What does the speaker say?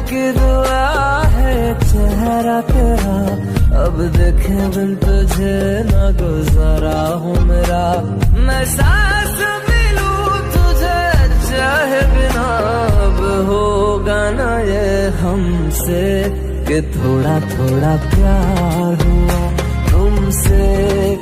की दुआ है चेहरा तेरा, अब देखे बिन तुझे न गुजारा हूँ मेरा। मैं सांस भी लूं तुझे चाहे बिना, अब होगा ना ये हमसे कि थोड़ा थोड़ा प्यार हुआ तुमसे।